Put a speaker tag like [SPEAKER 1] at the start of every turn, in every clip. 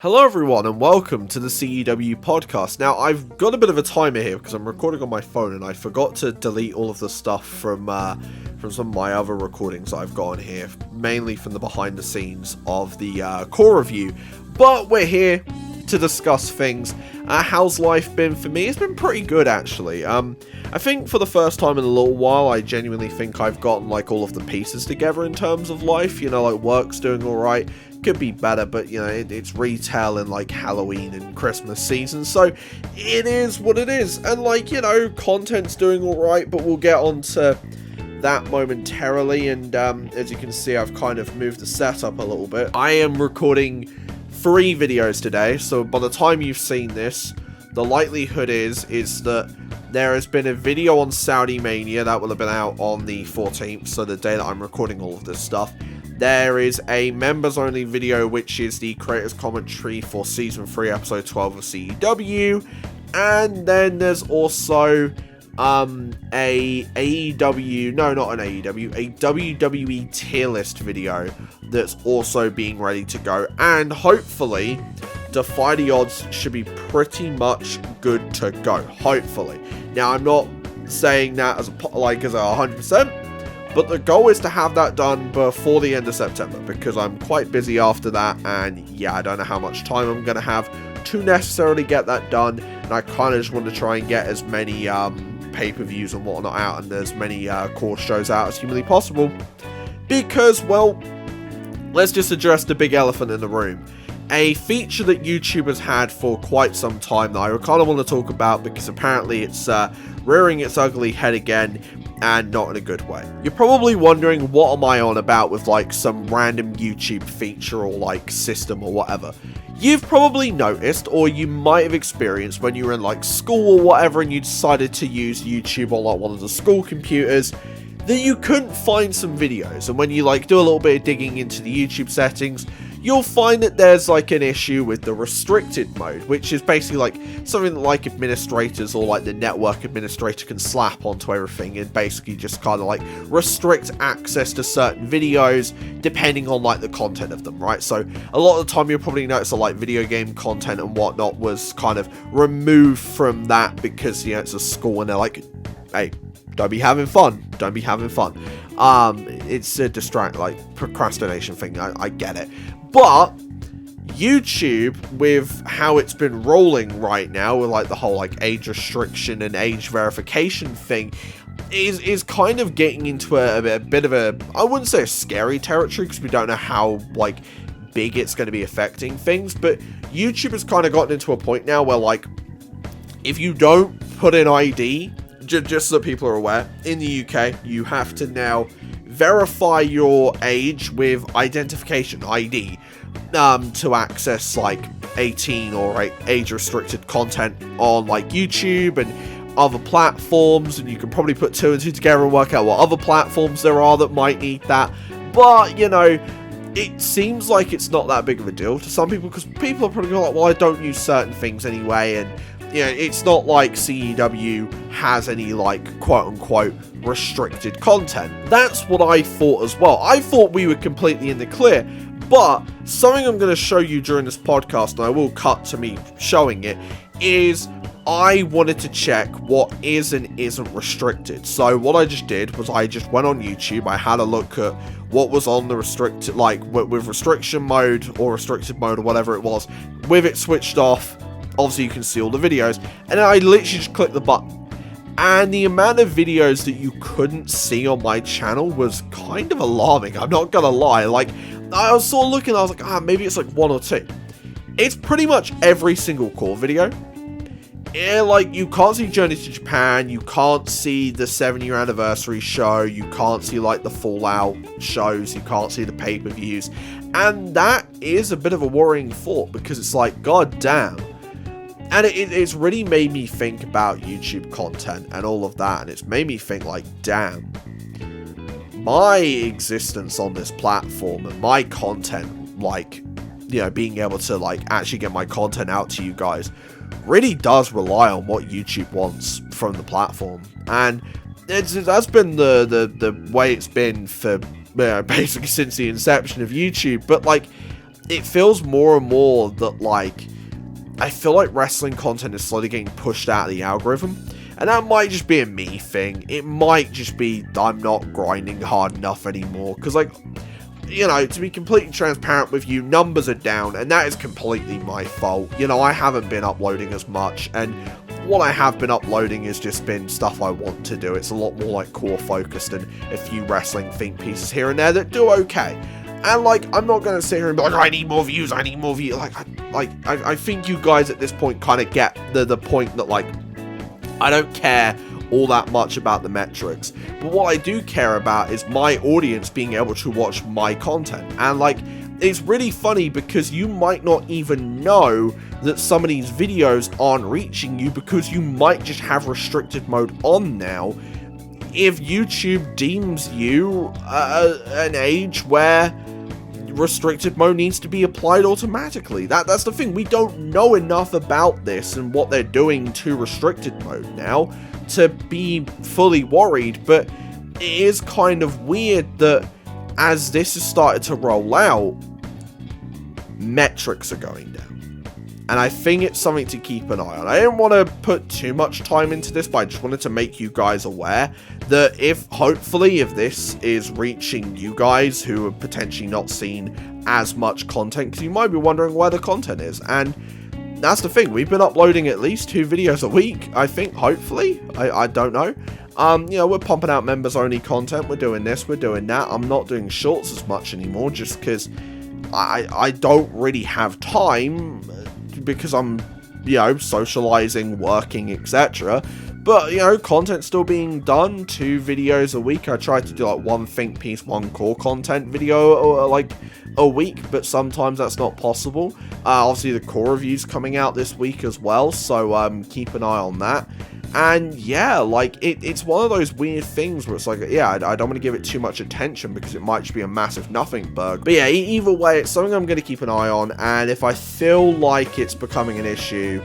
[SPEAKER 1] Hello everyone and welcome to the CEW podcast. Now I've got a bit of a timer here because I'm recording on my phone and I forgot to delete all of the stuff from some of my other recordings that I've got on here, mainly from the behind the scenes of the core review. But we're here to discuss things. How's life been for me? It's been pretty good actually. I think for the first time in a little while I genuinely think I've gotten like all of the pieces together in terms of life. You know, like work's doing alright. Could be better, but you know, it's retail and like Halloween and Christmas season, so it is what it is. And like, you know, content's doing alright, but we'll get on to that momentarily. And as you can see, I've kind of moved the setup a little bit. I am recording 3 videos today, so by the time you've seen this, the likelihood is that there has been a video on Saudi Mania that will have been out on the 14th, so the day that I'm recording all of this stuff. There is a members-only video, which is the creators' commentary for Season 3, Episode 12 of CEW. And then there's also a AEW, no, not an AEW, a WWE tier list video that's also being ready to go. And hopefully, Defy the Odds should be pretty much good to go. Hopefully. Now, I'm not saying that as a 100%. But the goal is to have that done before the end of September, because I'm quite busy after that, and yeah, I don't know how much time I'm going to have to necessarily get that done, and I kind of just want to try and get as many pay-per-views and whatnot out, and as many core shows out as humanly possible, because, well, let's just address the big elephant in the room. A feature that YouTube has had for quite some time that I kind of want to talk about, because apparently it's rearing its ugly head again, and not in a good way. You're probably wondering, what am I on about with like some random YouTube feature or like system or whatever. You've probably noticed, or you might have experienced when you were in like school or whatever and you decided to use YouTube on like one of the school computers, that you couldn't find some videos. And when you like do a little bit of digging into the YouTube settings, you'll find that there's like an issue with the restricted mode, which is basically like something that like administrators or like the network administrator can slap onto everything and basically just kind of like restrict access to certain videos depending on like the content of them, right? So a lot of the time you'll probably notice that like video game content and whatnot was kind of removed from that because, you know, it's a school and they're like, hey, don't be having fun. Don't be having fun. It's a procrastination thing. I get it. But YouTube, with how it's been rolling right now, with like the whole like age restriction and age verification thing, is kind of getting into a bit of a, I wouldn't say a scary territory, because we don't know how like big it's going to be affecting things. But YouTube has kind of gotten into a point now where like, if you don't put an ID, just so that people are aware, in the UK, you have to now verify your age with identification ID to access like 18 or age restricted content on like YouTube and other platforms. And you can probably put 2 and 2 together and work out what other platforms there are that might need that. But, you know, it seems like it's not that big of a deal to some people, because people are probably like, well, I don't use certain things anyway, and you know, it's not like CEW has any, like, quote-unquote restricted content. That's what I thought as well. I thought we were completely in the clear, but something I'm going to show you during this podcast, and I will cut to me showing it, is I wanted to check what is and isn't restricted. So what I just did was I just went on YouTube, I had a look at what was on the restricted, like, with restriction mode or restricted mode or whatever it was, with it switched off. Obviously, you can see all the videos, and then I literally just clicked the button, and the amount of videos that you couldn't see on my channel was kind of alarming. I'm not gonna lie. Like, I was sort of looking, I was like, maybe it's like 1 or 2. It's pretty much every single core video. Yeah, like, you can't see Journey to Japan, you can't see the 7-year anniversary show, you can't see like the Fallout shows, you can't see the pay-per-views, and that is a bit of a worrying thought, because it's like, god damn. And it's really made me think about YouTube content and all of that, and it's made me think like, damn, my existence on this platform and my content, like, you know, being able to like actually get my content out to you guys really does rely on what YouTube wants from the platform. And that's been the way it's been for, you know, basically since the inception of YouTube. But like, it feels more and more that, like, I feel like wrestling content is slowly getting pushed out of the algorithm. And that might just be a me thing. It might just be I'm not grinding hard enough anymore. Because, like, you know, to be completely transparent with you, numbers are down. And that is completely my fault. You know, I haven't been uploading as much. And what I have been uploading has just been stuff I want to do. It's a lot more, like, core focused and a few wrestling think pieces here and there that do okay. And, like, I'm not going to sit here and be like, I need more views, I need more views. I think you guys at this point kind of get the point that, like, I don't care all that much about the metrics. But what I do care about is my audience being able to watch my content. And, like, it's really funny because you might not even know that some of these videos aren't reaching you because you might just have restricted mode on now. If YouTube deems you an age where restricted mode needs to be applied automatically. That's the thing. We don't know enough about this and what they're doing to restricted mode now to be fully worried, but it is kind of weird that as this has started to roll out, metrics are going down. And I think it's something to keep an eye on. I didn't want to put too much time into this, but I just wanted to make you guys aware that hopefully if this is reaching you guys who have potentially not seen as much content, because you might be wondering where the content is. And that's the thing. We've been uploading at least 2 videos a week, I think, hopefully. I don't know. You know, we're pumping out members only content. We're doing this, we're doing that. I'm not doing shorts as much anymore just because I don't really have time, because I'm, you know, socializing, working, etc. But, you know, content's still being done, 2 videos a week. I try to do, like, 1 think piece, 1 core content video, or, like, a week, but sometimes that's not possible. Obviously, the core review's coming out this week as well, so keep an eye on that. And yeah, like, it's one of those weird things where it's like, yeah, I don't want to give it too much attention because it might just be a massive nothing bug. But yeah, either way, it's something I'm going to keep an eye on, and if I feel like it's becoming an issue,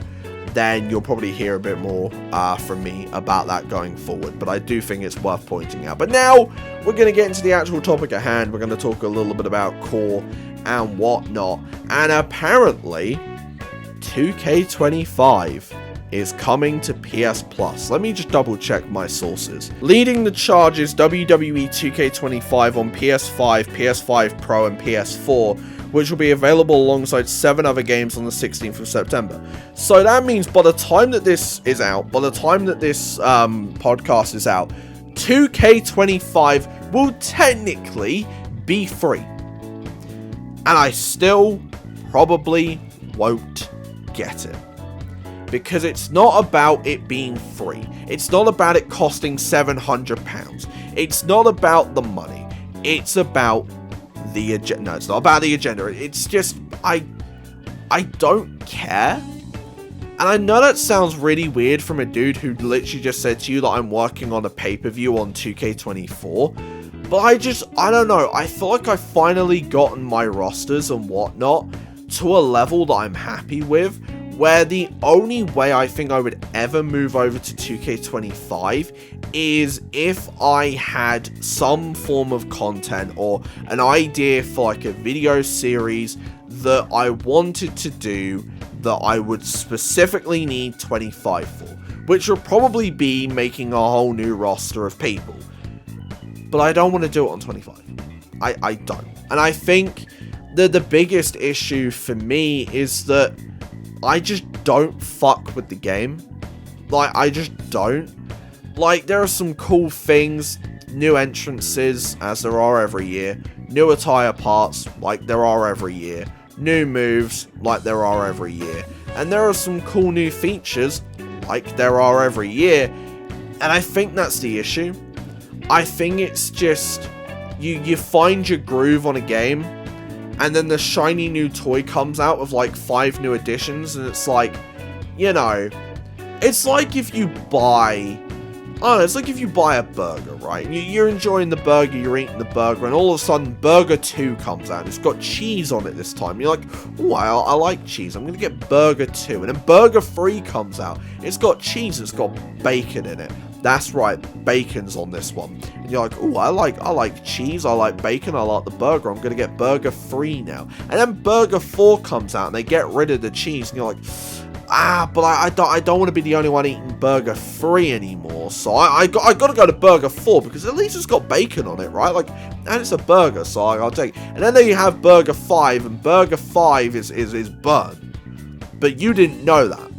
[SPEAKER 1] then you'll probably hear a bit more from me about that going forward. But I do think it's worth pointing out. But now, we're going to get into the actual topic at hand. We're going to talk a little bit about core and whatnot. And apparently, 2k25 is coming to PS Plus. Let me just double check my sources. Leading the charge is WWE 2k25 on PS5, PS5 Pro, and PS4, which will be available alongside 7 other games on the 16th of September. So that means by the time that this is out, by the time that this podcast is out, 2k25 will technically be free. And I still probably won't get it. Because it's not about it being free. It's not about it costing £700. It's not about the money. It's about the agenda. No, it's not about the agenda. It's just, I don't care. And I know that sounds really weird from a dude who literally just said to you that I'm working on a pay-per-view on 2k24. But I don't know. I feel like I've finally gotten my rosters and whatnot to a level that I'm happy with, where the only way I think I would ever move over to 2k25 is if I had some form of content or an idea for like a video series that I wanted to do that I would specifically need 25 for, which would probably be making a whole new roster of people. But I don't want to do it on 25. I don't. And I think that the biggest issue for me is that I just don't fuck with the game. Like, I just don't. Like, there are some cool things, new entrances, as there are every year, new attire parts, like there are every year, new moves, like there are every year, and there are some cool new features, like there are every year, and I think that's the issue. I think it's just, you find your groove on a game, and then the shiny new toy comes out with like 5 new additions, and it's like, you know, it's like if you buy, I don't know, it's like if you buy a burger, right? You're enjoying the burger, you're eating the burger, and all of a sudden Burger 2 comes out, and it's got cheese on it this time. You're like, oh, I like cheese, I'm gonna get Burger 2. And then Burger 3 comes out, it's got cheese, it's got bacon in it. That's right, bacon's on this one. And you're like, oh, I like cheese, I like bacon, I like the burger, I'm gonna get burger 3 now. And then burger 4 comes out and they get rid of the cheese, and you're like, but I don't want to be the only one eating burger 3 anymore, so I got to go to burger 4, because at least it's got bacon on it, right? Like, and it's a burger, so I'll take it. And then you have burger 5, and burger 5 is burnt. But you didn't know that.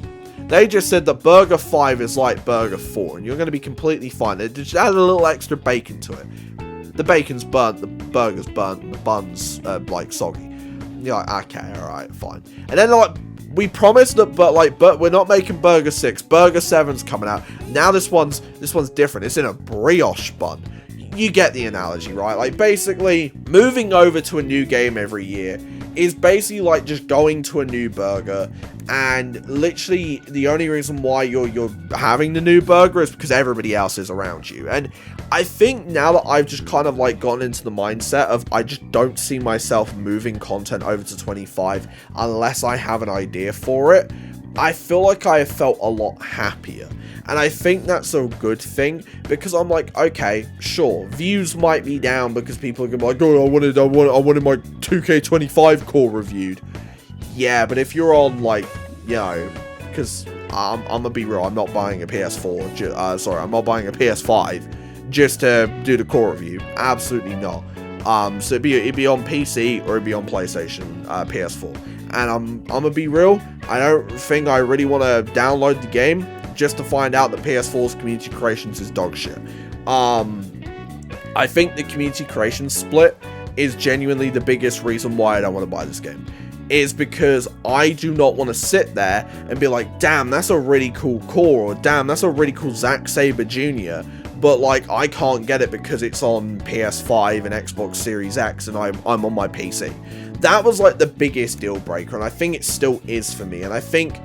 [SPEAKER 1] They just said that burger 5 is like burger 4, and you're going to be completely fine. They just added a little extra bacon to it. The bacon's burnt, the burger's burnt, and the bun's, like, soggy. You're like, okay, alright, fine. And then, like, we promised that, but we're not making burger 6. Burger 7's coming out. Now this one's different. It's in a brioche bun. You get the analogy, right? Like, basically, moving over to a new game every year is basically like just going to a new burger, and literally the only reason why you're having the new burger is because everybody else is around you. And I think now that I've just kind of like gotten into the mindset of I just don't see myself moving content over to 25 unless I have an idea for it, I feel like I have felt a lot happier. And I think that's a good thing, because I'm like, okay, sure, views might be down because people are going to be like, oh, I wanted my 2k25 core reviewed. Yeah, but if you're on, like, you know, because I'm going to be real, I'm not buying a PS4, I'm not buying a PS5 just to do the core review. Absolutely not. So it'd be on PC or it'd be on PlayStation, PS4. And I'm going to be real, I don't think I really want to download the game just to find out that PS4's community creations is dog shit. I think the community creation split is genuinely the biggest reason why I don't want to buy this game. Is because I do not want to sit there and be like, damn, that's a really cool core, or damn, that's a really cool Zack Sabre Jr., but like, I can't get it because it's on PS5 and Xbox Series X and I'm on my PC. That was like the biggest deal breaker, and I think it still is for me. And I think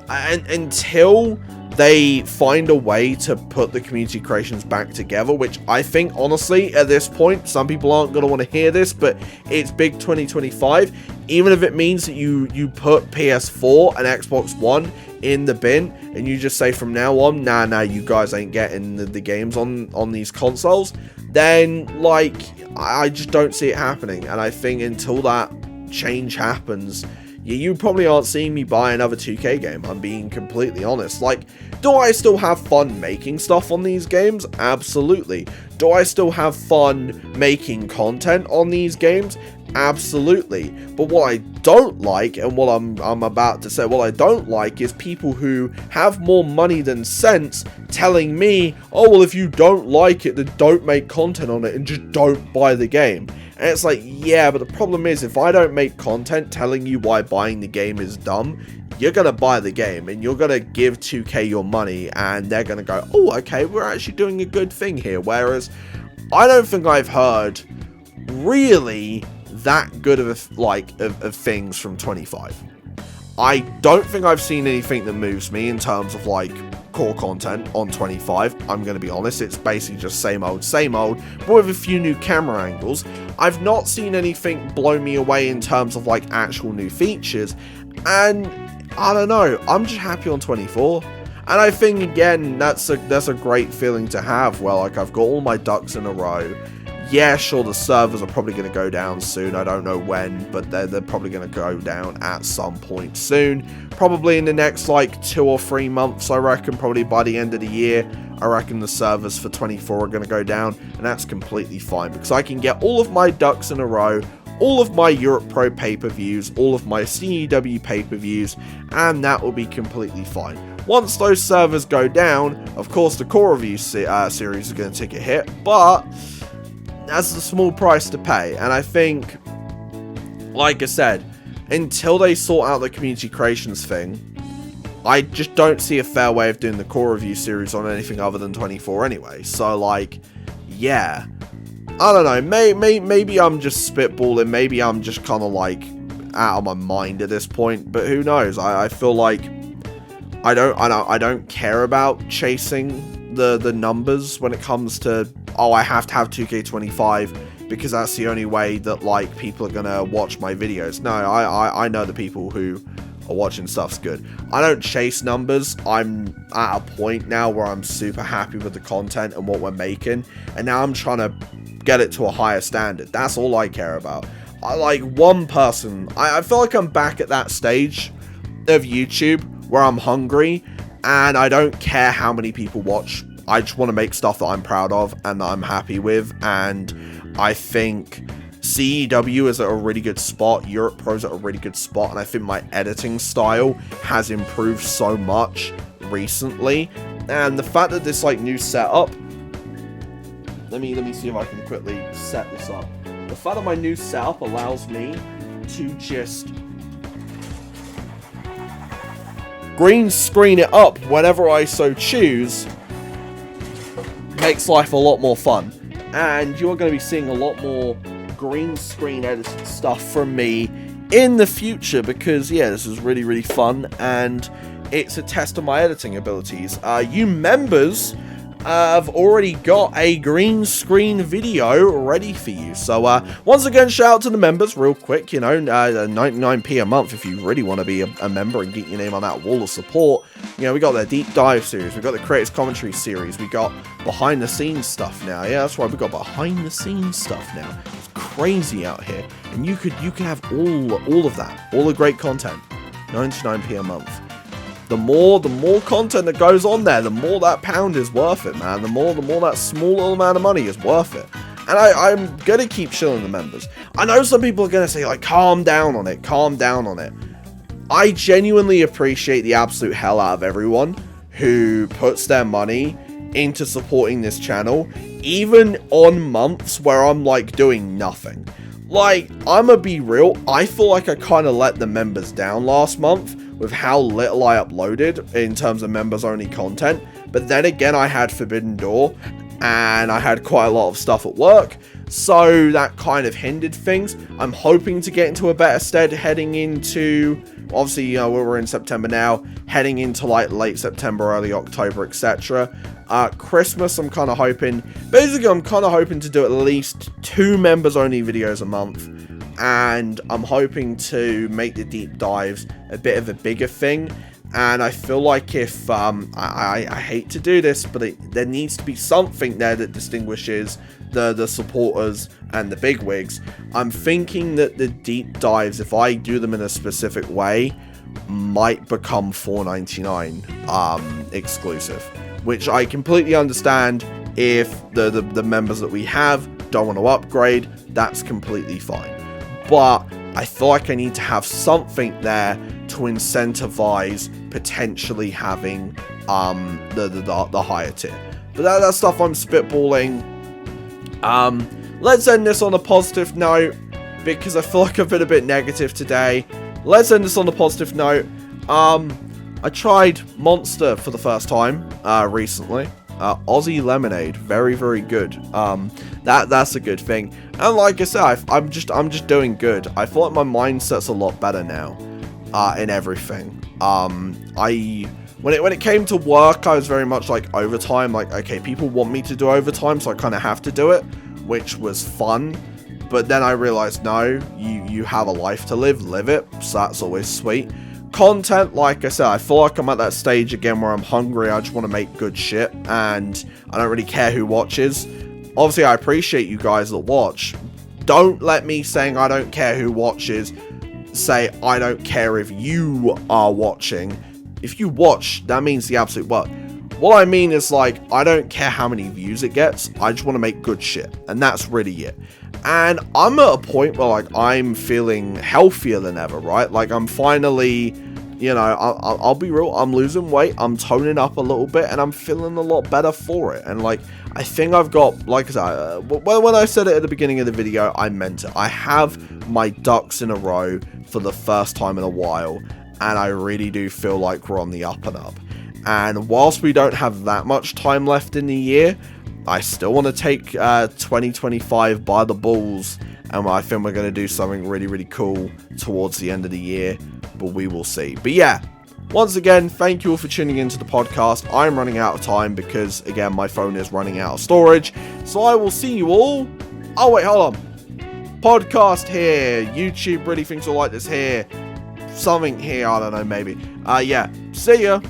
[SPEAKER 1] until they find a way to put the community creations back together, which I think, honestly, at this point, some people aren't going to want to hear this, but it's big 2025. Even if it means that you put PS4 and Xbox One in the bin, and you just say from now on, nah, you guys ain't getting the games on these consoles, then, like, I just don't see it happening. And I think until that change happens, you probably aren't seeing me buy another 2K game. I'm being completely honest. Like, do I still have fun making stuff on these games? Absolutely. Do I still have fun making content on these games? Absolutely. But what I don't like, and what I'm about to say, what I don't like is people who have more money than sense telling me, oh, well, if you don't like it, then don't make content on it and just don't buy the game. And it's like, yeah, but the problem is, if I don't make content telling you why buying the game is dumb, you're going to buy the game and you're going to give 2K your money and they're going to go, oh, okay, we're actually doing a good thing here. Whereas I don't think I've heard really that good of things from 25. I don't think I've seen anything that moves me in terms of like core content on 25. I'm going to be honest, it's basically just same old, but with a few new camera angles. I've not seen anything blow me away in terms of like actual new features, and I don't know, I'm just happy on 24. And I think, again, that's a great feeling to have, where like I've got all my ducks in a row. Yeah, sure, the servers are probably going to go down soon. I don't know when, but they're probably going to go down at some point soon. Probably in the next, like, 2 or 3 months, I reckon. Probably by the end of the year, I reckon the servers for 24 are going to go down. And that's completely fine, because I can get all of my ducks in a row, all of my Europe Pro pay-per-views, all of my CEW pay-per-views, and that will be completely fine. Once those servers go down, of course, the core review series is going to take a hit, but that's a small price to pay. And I think, like I said, until they sort out the community creations thing, I just don't see a fair way of doing the core review series on anything other than 24 anyway. So, like, yeah, I don't know, maybe I'm just spitballing, maybe I'm just kind of like out of my mind at this point, but who knows. I feel like I don't care about chasing the numbers when it comes to, oh, I have to have 2K25 because that's the only way that like people are gonna watch my videos. No, I know the people who for watching stuff's good. I don't chase numbers. I'm at a point now where I'm super happy with the content and what we're making, and now I'm trying to get it to a higher standard. That's all I care about. I like one person. I feel like I'm back at that stage of YouTube where I'm hungry and I don't care how many people watch. I just want to make stuff that I'm proud of and that I'm happy with, and I think CEW is at a really good spot, Europe Pro's at a really good spot, and I think my editing style has improved so much recently, and the fact that this like new setup, let me see if I can quickly set this up. The fact that my new setup allows me to just green screen it up whenever I so choose makes life a lot more fun, and you're going to be seeing a lot more green screen edited stuff from me in the future, because yeah, this is really, really fun, and it's a test of my editing abilities. You members have already got a green screen video ready for you. So once again, shout out to the members real quick, you know, 99p a month if you really want to be a member and get your name on that wall of support. You know, we got the deep dive series, we got the creators commentary series, we got behind the scenes stuff now. Yeah, that's right, we got behind the scenes stuff now. It's crazy out here, and you could have all of that, all the great content, 99p a month. The more content that goes on there, the more that pound is worth it, man. The more that small little amount of money is worth it. And I'm gonna keep shilling the members. I know some people are gonna say, like, calm down on it, calm down on it. I genuinely appreciate the absolute hell out of everyone who puts their money into supporting this channel, even on months where I'm, like, doing nothing. Like, I'ma be real, I feel like I kind of let the members down last month with how little I uploaded in terms of members only content, but then again, I had Forbidden Door and I had quite a lot of stuff at work, so that kind of hindered things. I'm hoping to get into a better stead heading into, obviously, you know, we're in September now, heading into like late September, early October, etc. Christmas, I'm kind of hoping, basically I'm kind of hoping to do at least 2 members only videos a month, and I'm hoping to make the deep dives a bit of a bigger thing. And I feel like if I hate to do this, but there needs to be something there that distinguishes the supporters and the bigwigs. I'm thinking that the deep dives, if I do them in a specific way, might become $4.99 exclusive, which I completely understand. If the members that we have don't want to upgrade, that's completely fine. But I feel like I need to have something there to incentivize potentially having the higher tier. But that's stuff I'm spitballing. Let's end this on a positive note, because I feel like I've been a bit negative today. Let's end this on a positive note. I tried Monster for the first time recently. Aussie Lemonade, very, very good. That's a good thing. And like I said, I'm just doing good. I feel like my mindset's a lot better now in everything. When it came to work, I was very much like overtime. Like, okay, people want me to do overtime, so I kind of have to do it, which was fun. But then I realized, no, you have a life to live it. So that's always sweet. Content, like I said, I feel like I'm at that stage again where I'm hungry. I just want to make good shit, and I don't really care who watches. Obviously, I appreciate you guys that watch. Don't let me saying I don't care who watches say I don't care if you are watching. If you watch, that means the absolute world. What I mean is, like, I don't care how many views it gets. I just want to make good shit, and that's really it. And I'm at a point where, like, I'm feeling healthier than ever, right? Like, I'm finally, you know, I'll be real, I'm losing weight, I'm toning up a little bit, and I'm feeling a lot better for it. And, like, I think I've got, like I said, when I said it at the beginning of the video, I meant it. I have my ducks in a row for the first time in a while, and I really do feel like we're on the up and up. And whilst we don't have that much time left in the year, I still want to take 2025 by the balls, and I think we're going to do something really, really cool towards the end of the year, but we will see. But yeah, once again, thank you all for tuning into the podcast. I'm running out of time because, again, my phone is running out of storage, so I will see you all. Oh, wait, hold on. Podcast here. YouTube really thinks you'll like this here. something here, I don't know, maybe. Yeah, see ya!